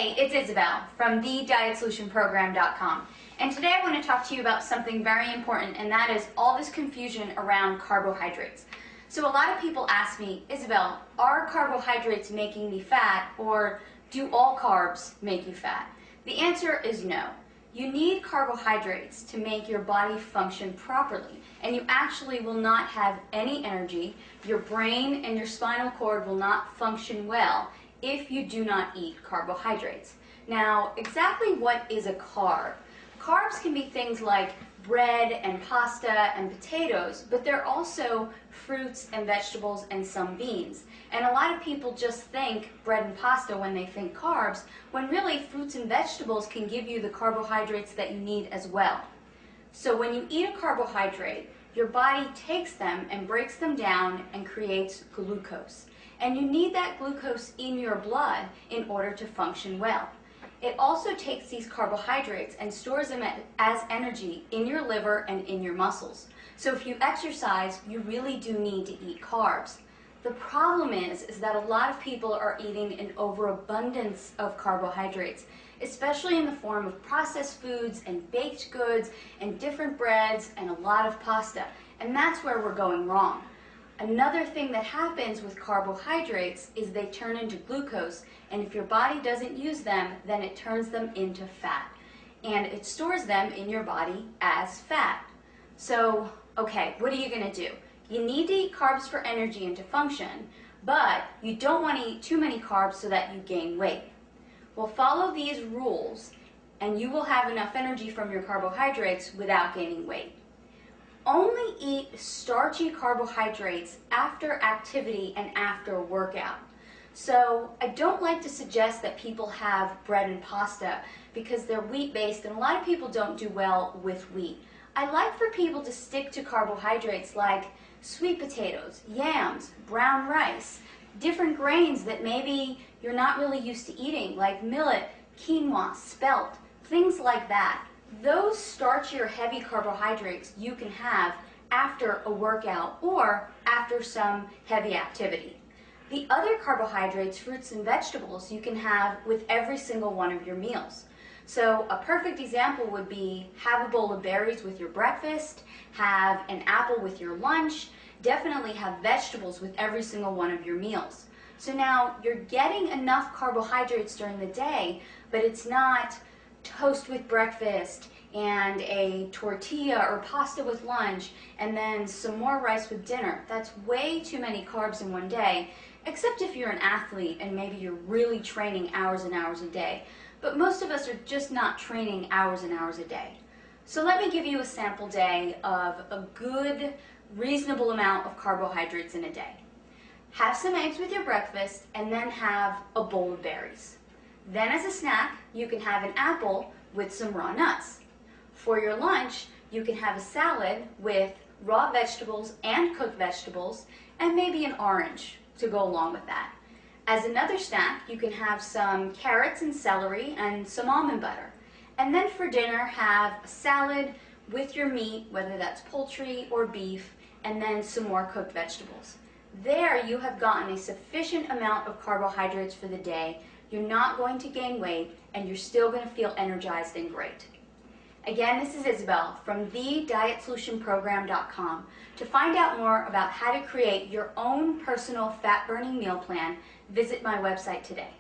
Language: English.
Hey, it's Isabel from thedietsolutionprogram.com, and today I want to talk to you about something very important, and that is all this confusion around carbohydrates. So a lot of people ask me, Isabel, are carbohydrates making me fat, or do all carbs make you fat? The answer is no. You need carbohydrates to make your body function properly, and you actually will not have any energy. Your brain and your spinal cord will not function well if you do not eat carbohydrates. Now, exactly what is a carb? Carbs can be things like bread and pasta and potatoes, but they're also fruits and vegetables and some beans. And a lot of people just think bread and pasta when they think carbs, when really fruits and vegetables can give you the carbohydrates that you need as well. So when you eat a carbohydrate, your body takes them and breaks them down and creates glucose. And you need that glucose in your blood in order to function well. It also takes these carbohydrates and stores them as energy in your liver and in your muscles. So if you exercise, you really do need to eat carbs. The problem is that a lot of people are eating an overabundance of carbohydrates, especially in the form of processed foods and baked goods and different breads and a lot of pasta. And that's where we're going wrong. Another thing that happens with carbohydrates is they turn into glucose, and if your body doesn't use them, then it turns them into fat, and it stores them in your body as fat. So, okay, what are you going to do? You need to eat carbs for energy and to function, but you don't want to eat too many carbs so that you gain weight. Well, follow these rules, and you will have enough energy from your carbohydrates without gaining weight. Only eat starchy carbohydrates after activity and after workout. So I don't like to suggest that people have bread and pasta because they're wheat-based, and a lot of people don't do well with wheat. I like for people to stick to carbohydrates like sweet potatoes, yams, brown rice, different grains that maybe you're not really used to eating, like millet, quinoa, spelt, things like that. Those starchy or heavy carbohydrates you can have after a workout or after some heavy activity. The other carbohydrates, fruits and vegetables, you can have with every single one of your meals. So a perfect example would be have a bowl of berries with your breakfast, have an apple with your lunch, definitely have vegetables with every single one of your meals. So now you're getting enough carbohydrates during the day, but it's not toast with breakfast and a tortilla or pasta with lunch and then some more rice with dinner. That's way too many carbs in one day, except if you're an athlete and maybe you're really training hours and hours a day. But most of us are just not training hours and hours a day. So let me give you a sample day of a good, reasonable amount of carbohydrates in a day. Have some eggs with your breakfast and then have a bowl of berries. Then as a snack, you can have an apple with some raw nuts. For your lunch, you can have a salad with raw vegetables and cooked vegetables, and maybe an orange to go along with that. As another snack, you can have some carrots and celery and some almond butter. And then for dinner, have a salad with your meat, whether that's poultry or beef, and then some more cooked vegetables. There you have gotten a sufficient amount of carbohydrates for the day. You're not going to gain weight, and you're still going to feel energized and great. Again, this is Isabel from thedietsolutionprogram.com. To find out more about how to create your own personal fat-burning meal plan, visit my website today.